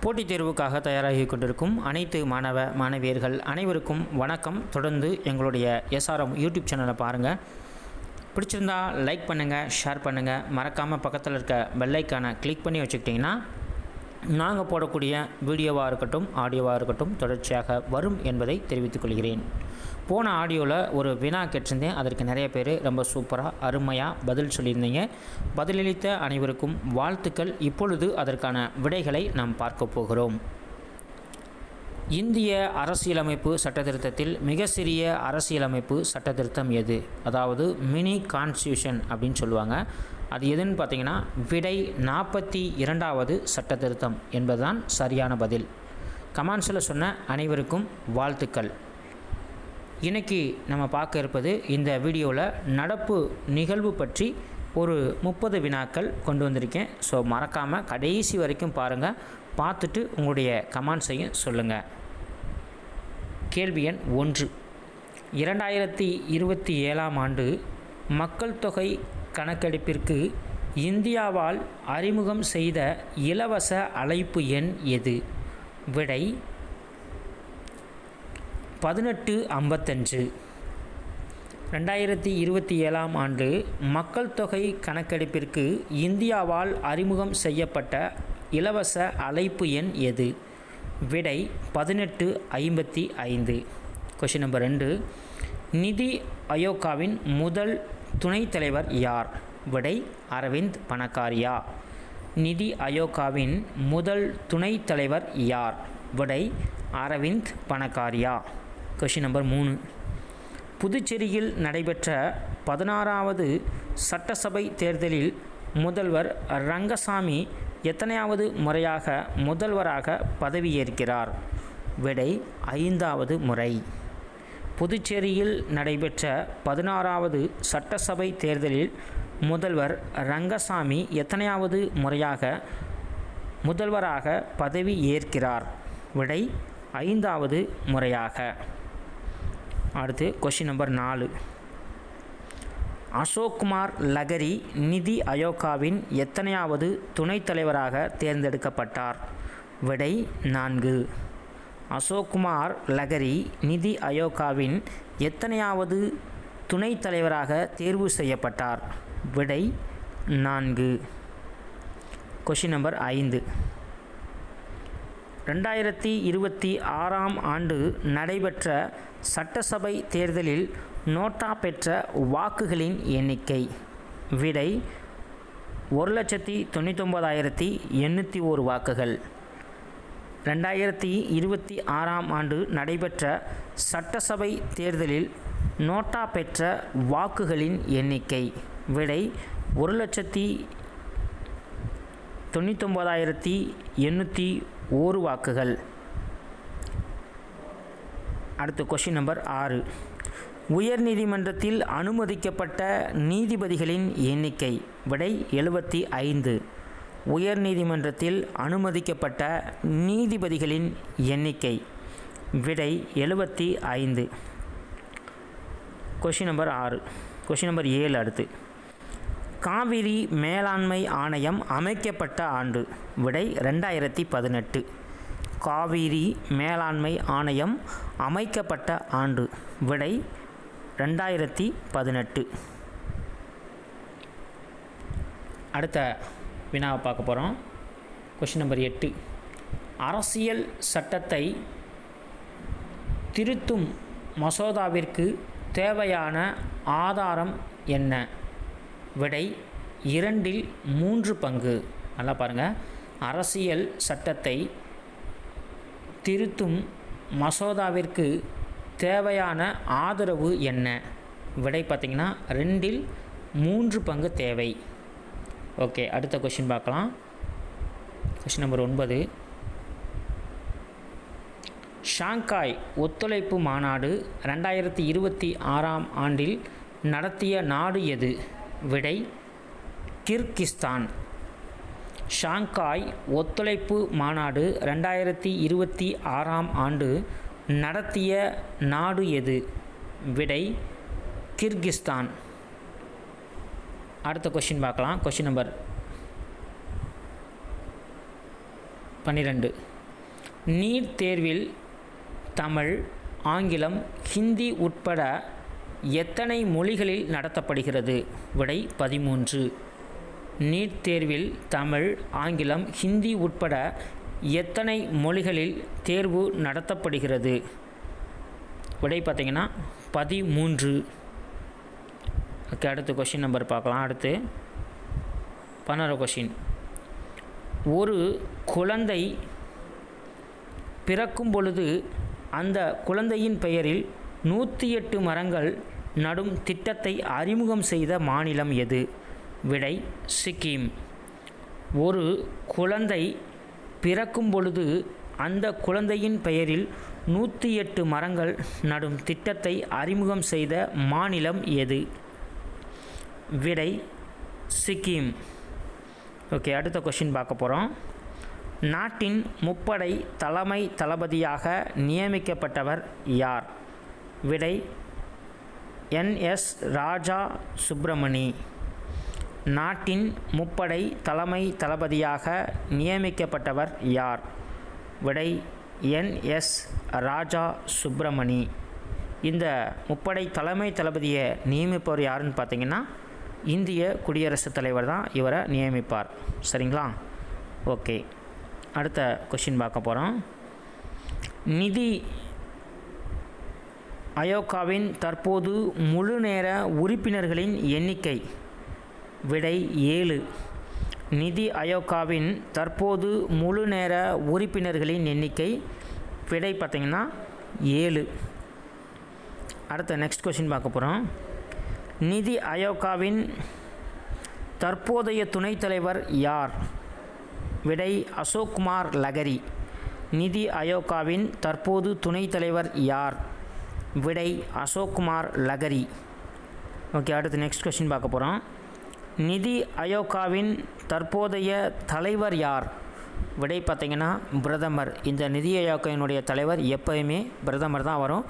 போட்டித் தேர்வுக்காக தயாராகி கொண்டிருக்கும் அனைத்து மாணவ மாணவியர்கள் அனைவருக்கும் வணக்கம். தொடர்ந்து எங்களுடைய எஸ்ஆர்எம் யூடியூப் சேனலை பாருங்கள். பிடிச்சிருந்தா லைக் பண்ணுங்கள், ஷேர் பண்ணுங்கள். மறக்காமல் பக்கத்தில் இருக்க பெல் ஐக்கானை கிளிக் பண்ணி வச்சுக்கிட்டிங்கன்னா நாங்கள் போடக்கூடிய வீடியோவாக இருக்கட்டும் ஆடியோவாக இருக்கட்டும் தொடர்ச்சியாக வரும் என்பதை தெரிவித்துக் கொள்கிறேன். போன ஆடியோவில் ஒரு வினா கேட்டிருந்தேன். அதற்கு நிறைய பேர் ரொம்ப சூப்பராக அருமையாக பதில் சொல்லியிருந்தீங்க. பதிலளித்த அனைவருக்கும் வாழ்த்துக்கள். இப்பொழுது அதற்கான விடைகளை நாம் பார்க்க போகிறோம். இந்திய அரசியலமைப்பு சட்டத்திருத்தத்தில் மிக சிறிய அரசியலமைப்பு சட்டத்திருத்தம் எது? அதாவது மினி கான்ஸ்டியூஷன் அப்படின்னு சொல்லுவாங்க. அது எதுன்னு பார்த்தீங்கன்னா விடை 42வது சட்டத்திருத்தம் என்பதுதான் சரியான பதில். கமெண்ட்ஸில் சொன்ன அனைவருக்கும் வாழ்த்துக்கள். இன்றைக்கி நம்ம பார்க்க இருப்பது இந்த வீடியோவில் நடப்பு நிகழ்வு பற்றி ஒரு 30 வினாக்கள் கொண்டு வந்திருக்கேன். ஸோ மறக்காமல் கடைசி வரைக்கும் பாருங்கள். பார்த்துட்டு உங்களுடைய கமெண்ட்ஸையும் சொல்லுங்கள். கேள்வி எண் 1. 2027ஆம் ஆண்டு மக்கள் தொகை கணக்கெடுப்பிற்கு இந்தியாவால் அறிமுகம் செய்த இலவச அழைப்பு எண் எது? விடை 1855. 2027ஆம் ஆண்டு மக்கள் தொகை கணக்கெடுப்பிற்கு இந்தியாவால் அறிமுகம் செய்யப்பட்ட இலவச அழைப்பு எண் எது? விடை 1855. Question number 2. நிதி ஆயோக்காவின் முதல் துணைத் தலைவர் யார்? விடை அரவிந்த் பனகாரியா. நிதி ஆயோக்காவின் முதல் துணைத் தலைவர் யார்? விடை அரவிந்த் பனகாரியா. Question number 3. புதுச்சேரியில் நடைபெற்ற 16வது சட்டசபை தேர்தலில் முதல்வர் ரங்கசாமி எத்தனையாவது முறையாக முதல்வராக பதவியேற்கிறார்? விடை 5வது முறை. புதுச்சேரியில் நடைபெற்ற 16வது சட்டசபை தேர்தலில் முதல்வர் ரங்கசாமி எத்தனையாவது முறையாக முதல்வராக பதவி ஏற்கிறார்? விடை 5வது முறையாக. அடுத்து கொஷின் நம்பர் 4. அசோக்குமார் லகரி நிதி ஆயோக்காவின் எத்தனையாவது துணைத் தலைவராக தேர்ந்தெடுக்கப்பட்டார்? விடை 4. அசோக்குமார் லகரி நிதி ஆயோக்காவின் எத்தனையாவது துணைத் தலைவராக தேர்வு செய்யப்பட்டார்? விடை 4. Question number 5. 2026ஆம் ஆண்டு நடைபெற்ற சட்டசபை தேர்தலில் நோட்டா பெற்ற வாக்குகளின் எண்ணிக்கை? விடை 1,99,801 வாக்குகள். 2026ஆம் ஆண்டு நடைபெற்ற சட்டசபை தேர்தலில் நோட்டா பெற்ற வாக்குகளின் எண்ணிக்கை? விடை 1,99,801 வாக்குகள். அடுத்து கொஷின் நம்பர் 6. உயர்நீதிமன்றத்தில் அனுமதிக்கப்பட்ட நீதிபதிகளின் எண்ணிக்கை? விடை 75. உயர்நீதிமன்றத்தில் அனுமதிக்கப்பட்ட நீதிபதிகளின் எண்ணிக்கை? விடை 75. Question number 6. Question number 7. அடுத்து காவிரி மேலாண்மை ஆணையம் அமைக்கப்பட்ட ஆண்டு? விடை 2018. காவிரி மேலாண்மை ஆணையம் அமைக்கப்பட்ட ஆண்டு? விடை 2018. அடுத்த வினாவை பார்க்க போகிறோம். Question number 8. அரசியல் சட்டத்தை திருத்தும் மசோதாவிற்கு தேவையான ஆதாரம் என்ன? விடை 2/3 பங்கு. நல்லா பாருங்கள். அரசியல் சட்டத்தை திருத்தும் மசோதாவிற்கு தேவையான ஆதரவு என்ன? விடை பார்த்திங்கன்னா 2/3 பங்கு தேவை. ஓகே, அடுத்த கொஷின் பார்க்கலாம். Question number 9. ஷாங்காய் ஒத்துழைப்பு மாநாடு 2026ஆம் ஆண்டில் நடத்திய நாடு எது? விடை கிர்கிஸ்தான். ஷாங்காய் ஒத்துழைப்பு மாநாடு 2026ஆம் ஆண்டு நடத்திய நாடு எது? விடை கிர்கிஸ்தான். அடுத்த கொஷின் பார்க்கலாம். Question number 12. நீட் தேர்வில் தமிழ், ஆங்கிலம், ஹிந்தி உட்பட எத்தனை மொழிகளில் நடத்தப்படுகிறது? விடை 13. நீட் தேர்வில் தமிழ், ஆங்கிலம், ஹிந்தி உட்பட எத்தனை மொழிகளில் தேர்வு நடத்தப்படுகிறது? விடை பார்த்திங்கன்னா 13. ஓகே, அடுத்த கொஷின் நம்பர் பார்க்கலாம். அடுத்து 11 கொஷின். ஒரு குழந்தை பிறக்கும் பொழுது அந்த குழந்தையின் பெயரில் 108 மரங்கள் நடும் திட்டத்தை அறிமுகம் செய்த மாநிலம் எது? விடை சிக்கிம். ஒரு குழந்தை பிறக்கும் பொழுது அந்த குழந்தையின் பெயரில் 108 மரங்கள் நடும் திட்டத்தை அறிமுகம் செய்த மாநிலம் எது? விடை சிக்கிம். ஓகே, அடுத்த கொஷின் பார்க்க போகிறோம். நாட்டின் முப்படை தலைமை தளபதியாக நியமிக்கப்பட்டவர் யார்? விடை NS ராஜா சுப்பிரமணி. நாட்டின் முப்படை தலைமை தளபதியாக நியமிக்கப்பட்டவர் யார்? விடை NS ராஜா சுப்பிரமணி. இந்த முப்படை தலைமை தளபதியை நியமிப்பவர் யாருன்னு பார்த்தீங்கன்னா இந்திய குடியரசுத் தலைவர் தான் இவரை நியமிப்பார். சரிங்களா? ஓகே, அடுத்த கொஷின் பார்க்க போகிறோம். நிதி ஆயோக்காவின் தற்போது முழு நேர உறுப்பினர்களின் எண்ணிக்கை? விடை 7. நிதி ஆயோக்காவின் தற்போது முழு நேர உறுப்பினர்களின் எண்ணிக்கை விடை பார்த்திங்கன்னா 7. அடுத்த நெக்ஸ்ட் கொஷின் பார்க்க போகிறோம். நிதி ஆயோக்காவின் தற்போதைய துணைத் தலைவர் யார்? விடை அசோக்குமார் லகரி. நிதி ஆயோக்காவின் தற்போது துணைத் தலைவர் யார்? விடை அசோக்குமார் லகரி. ஓகே, அடுத்து நெக்ஸ்ட் கொஷின் பார்க்க போகிறோம். நிதி ஆயோக்காவின் தற்போதைய தலைவர் யார்? விடை பார்த்திங்கன்னா பிரதமர். இந்த நிதி ஆயோக்கினுடைய தலைவர் எப்போயுமே பிரதமர் தான் வரும்.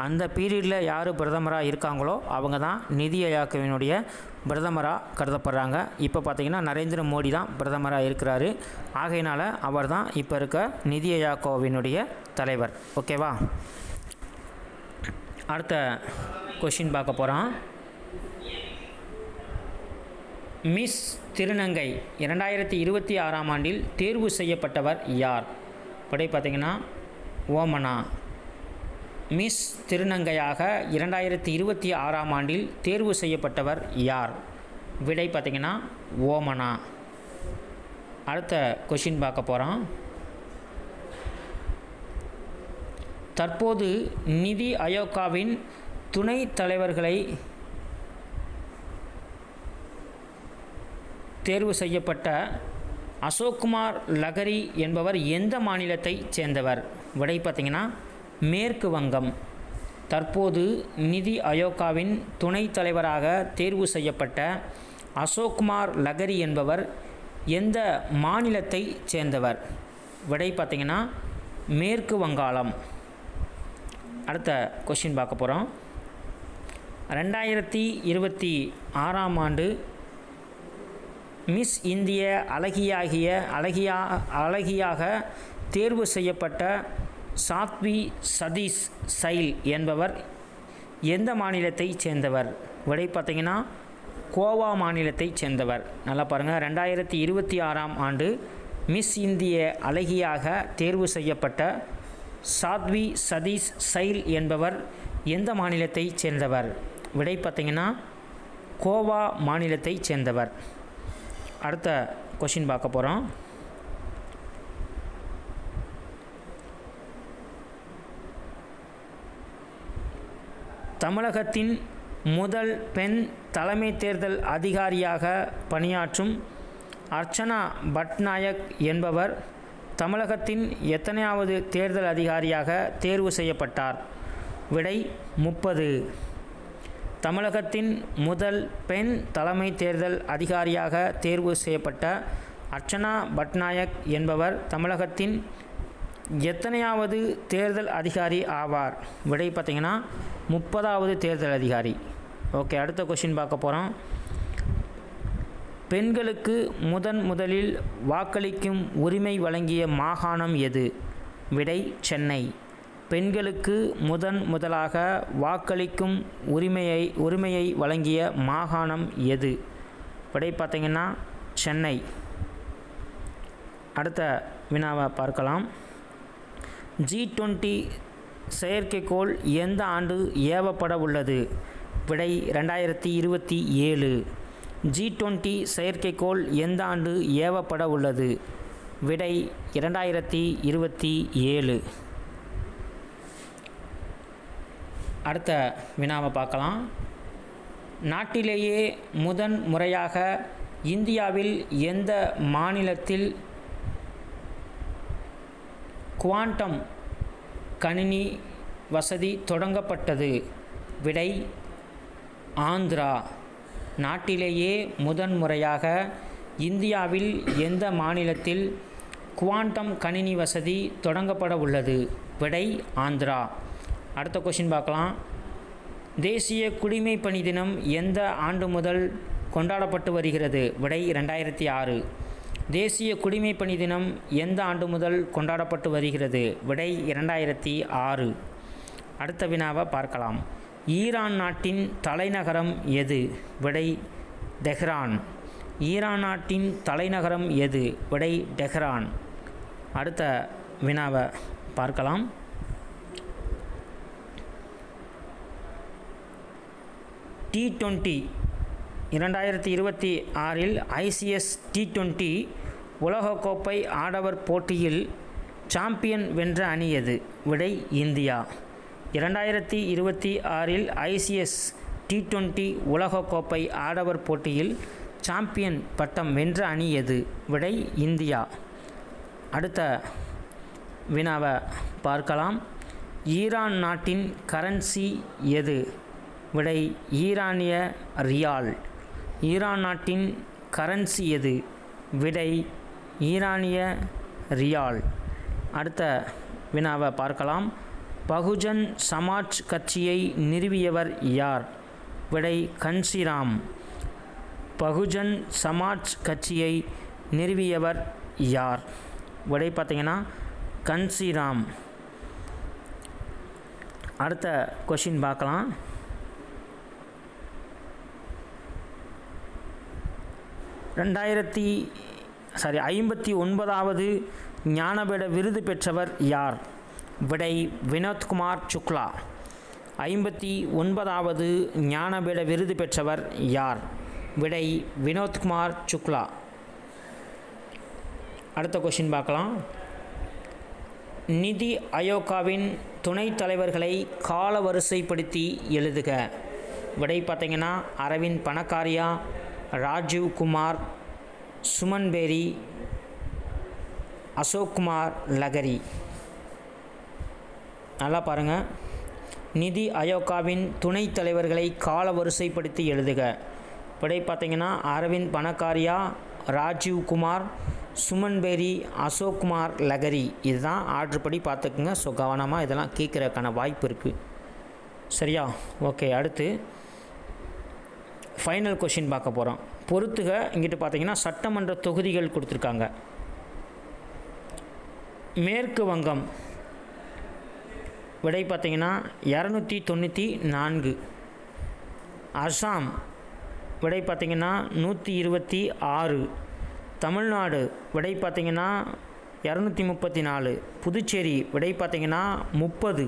அந்த பீரியடில் யார் பிரதமராக இருக்காங்களோ அவங்க தான் நிதி ஆயோக்கினுடைய பிரதமராக கருதப்படுறாங்க. இப்போ பார்த்திங்கன்னா நரேந்திர மோடி தான் பிரதமராக இருக்கிறாரு. ஆகையினால் அவர் தான் இப்போ இருக்க நிதி ஆயோக்கினுடைய தலைவர். ஓகேவா? அடுத்த கொஷின் பார்க்க போகிறோம். மிஸ் திருநங்கை 2026ஆம் ஆண்டில் தேர்வு செய்யப்பட்டவர் யார்? விடை பார்த்திங்கன்னா ஓமனா. மிஸ் திருநங்கையாக 2026ஆம் ஆண்டில் தேர்வு செய்யப்பட்டவர் யார்? விடை பார்த்திங்கன்னா ஓமனா. அடுத்த கொஷின் பார்க்க போகிறோம். தற்போது நிதி ஆயோக்காவின் துணைத் தலைவர்களை தேர்வு செய்யப்பட்ட அசோக்குமார் லகரி என்பவர் எந்த மாநிலத்தைச் சேர்ந்தவர்? விடை பார்த்திங்கன்னா மேற்கு வங்கம். தற்போது நிதி ஆயோக்காவின் துணைத் தலைவராக தேர்வு செய்யப்பட்ட அசோக்குமார் லகரி என்பவர் எந்த மாநிலத்தைச் சேர்ந்தவர்? விடை பார்த்திங்கன்னா மேற்கு வங்காளம். அடுத்த கொஷின் பார்க்க போகிறோம். 2026ஆம் ஆண்டு மிஸ் இந்திய அழகியாக தேர்வு செய்யப்பட்ட சாத்வி சதீஷ் சைல் என்பவர் எந்த மாநிலத்தைச் சேர்ந்தவர்? விடை பார்த்திங்கன்னா கோவா மாநிலத்தைச் சேர்ந்தவர். நல்லா பாருங்கள், 2026ஆம் ஆண்டு மிஸ் இந்திய அழகியாக தேர்வு செய்யப்பட்ட சாத்வி சதீஷ் சைல் என்பவர் எந்த மாநிலத்தைச் சேர்ந்தவர்? விடை பார்த்திங்கன்னா கோவா மாநிலத்தைச் சேர்ந்தவர். அடுத்த கொஷின் பார்க்க போகிறோம். தமிழகத்தின் முதல் பெண் தலைமை தேர்தல் அதிகாரியாக பணியாற்றும் அர்ச்சனா பட்நாயக் என்பவர் தமிழகத்தின் எத்தனையாவது தேர்தல் அதிகாரியாக தேர்வு செய்யப்பட்டார்? விடை 30. தமிழகத்தின் முதல் பெண் தலைமை தேர்தல் அதிகாரியாக தேர்வு செய்யப்பட்ட அர்ச்சனா பட்நாயக் என்பவர் தமிழகத்தின் எத்தனையாவது தேர்தல் அதிகாரி ஆவார்? விடை பார்த்திங்கன்னா 30வது தேர்தல் அதிகாரி. ஓகே, அடுத்த கொஷின் பார்க்க போகிறோம். பெண்களுக்கு முதலில் வாக்களிக்கும் உரிமை வழங்கிய மாகாணம் எது? விடை சென்னை. பெண்களுக்கு முதலாக வாக்களிக்கும் உரிமையை வழங்கிய மாகாணம் எது? விடை பார்த்திங்கன்னா சென்னை. அடுத்த வினாவை பார்க்கலாம். G20 செயற்கைக்கோள் எந்த ஆண்டு ஏவப்பட உள்ளது? விடை 2027. G20 செயற்கைக்கோள் எந்த ஆண்டு ஏவப்பட உள்ளது? விடை 2027. அடுத்த வினாவை பார்க்கலாம். நாட்டிலேயே முறையாக இந்தியாவில் எந்த மாநிலத்தில் குவாண்டம் கணினி வசதி தொடங்கப்பட்டது? விடை ஆந்திரா. நாட்டிலேயே முறையாக இந்தியாவில் எந்த மாநிலத்தில் குவாண்டம் கணினி வசதி தொடங்கப்பட உள்ளது? விடை ஆந்திரா. அடுத்த கொஷின் பார்க்கலாம். தேசிய குடிமைப்பணி தினம் எந்த ஆண்டு முதல் கொண்டாடப்பட்டு வருகிறது? விடை 2006. தேசிய குடிமைப்பணி தினம் எந்த ஆண்டு முதல் கொண்டாடப்பட்டு வருகிறது? விடை 2006. அடுத்த வினாவை பார்க்கலாம். ஈரான் நாட்டின் தலைநகரம் எது? விடை தெஹ்ரான். ஈரான் நாட்டின் தலைநகரம் எது? விடை தெஹ்ரான். அடுத்த வினாவை பார்க்கலாம். T20 2026 ICS T20 உலகக்கோப்பை ஆடவர் போட்டியில் சாம்பியன் வென்ற அணி எது? விடை இந்தியா. 2026 ICS T20 உலகக்கோப்பை ஆடவர் போட்டியில் சாம்பியன் பட்டம் வென்ற அணி எது? விடை இந்தியா. அடுத்த வினாவை பார்க்கலாம். ஈரான் நாட்டின் கரன்சி எது? விடை ஈரானிய ரியால். ஈரான் நாட்டின் கரன்சி எது? விடை ஈரானிய ரியால். அடுத்த வினாவை பார்க்கலாம். பகுஜன் சமாஜ் கட்சியை நிறுவியவர் யார்? விடை கன்சிராம். பகுஜன் சமாஜ் கட்சியை நிறுவியவர் யார்? விடை பார்த்திங்கன்னா கன்சிராம். அடுத்த கொஷின் பார்க்கலாம். 59வது ஞானபீட விருது பெற்றவர் யார்? விடை வினோத்குமார் சுக்லா. 59வது ஞானபீட விருது பெற்றவர் யார்? விடை வினோத்குமார் சுக்லா. அடுத்த கொஷின் பார்க்கலாம். நிதி ஆயோக்காவின் துணைத் தலைவர்களை காலவரிசைப்படுத்தி எழுதுக. விடை பார்த்திங்கன்னா அரவிந்த் பனகாரியா, ராஜீவ் குமார், சுமன் பேரி, அசோக் குமார் லகரி. நல்லா பாருங்கள். நிதி ஆயோக்காவின் துணைத் தலைவர்களை காலவரிசைப்படுத்தி எழுதுக. விடை பார்த்திங்கன்னா அரவிந்த் பனகாரியா, ராஜீவ் குமார், சுமன் பேரி, அசோக் குமார் லகரி. இதுதான் ஆர்டர் படி பார்த்துக்குங்க. ஸோ கவனமாக இதெல்லாம் கேட்குறதுக்கான வாய்ப்பு இருக்குது. சரியா? ஓகே. அடுத்து ஃபைனல் கொஷின் பார்க்க போகிறோம். பொறுத்துக. இங்கிட்டு பார்த்தீங்கன்னா சட்டமன்ற தொகுதிகள் கொடுத்துருக்காங்க. மேற்கு வங்கம். விடை பார்த்திங்கன்னா 294. அசாம். விடை பார்த்திங்கன்னா 126. தமிழ்நாடு. விடை பார்த்திங்கன்னா 234. புதுச்சேரி. விடை பார்த்திங்கன்னா 30.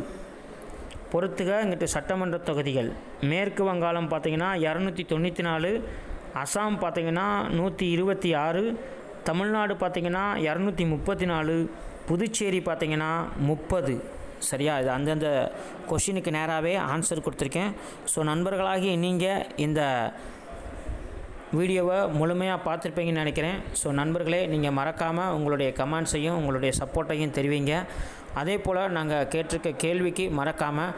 பொறுத்துக. இங்கிட்டு சட்டமன்ற தொகுதிகள். மேற்கு வங்காளம் பார்த்திங்கன்னா 294. அசாம் பார்த்திங்கன்னா 126. தமிழ்நாடு பார்த்திங்கன்னா 234. புதுச்சேரி பார்த்திங்கன்னா 30. சரியா? இது அந்தந்த கொஷினுக்கு நேராகவே ஆன்சர் கொடுத்துருக்கேன். ஸோ நண்பர்களாகி நீங்கள் இந்த வீடியோவை முழுமையாக பார்த்துருப்பீங்கன்னு நினைக்கிறேன். ஸோ நண்பர்களே, நீங்கள் மறக்காமல் உங்களுடைய கமெண்ட்ஸையும் உங்களுடைய சப்போர்ட்டையும் தெரிவிங்க. அதே போல் நாங்கள் கேட்டிருக்க கேள்விக்கு மறக்காமல்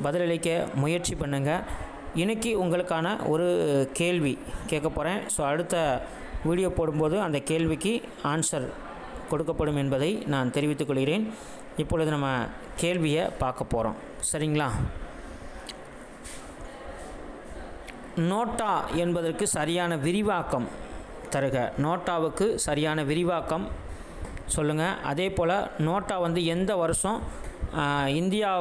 பதிலளிக்க முயற்சி பண்ணுங்கள். இன்றைக்கி உங்களுக்கான ஒரு கேள்வி கேட்க போகிறேன். ஸோ அடுத்த வீடியோ போடும்போது அந்த கேள்விக்கு ஆன்சர் கொடுக்கப்படும் என்பதை நான் தெரிவித்துக் கொள்கிறேன். இப்பொழுது நம்ம கேள்வியை பார்க்க போகிறோம். சரிங்களா? நோட்டா என்பதற்கு சரியான விரிவாக்கம் தருக. நோட்டாவுக்கு சரியான விரிவாக்கம் சொல்லுங்கள். அதே போல் நோட்டா வந்து எந்த வருஷம் இந்தியா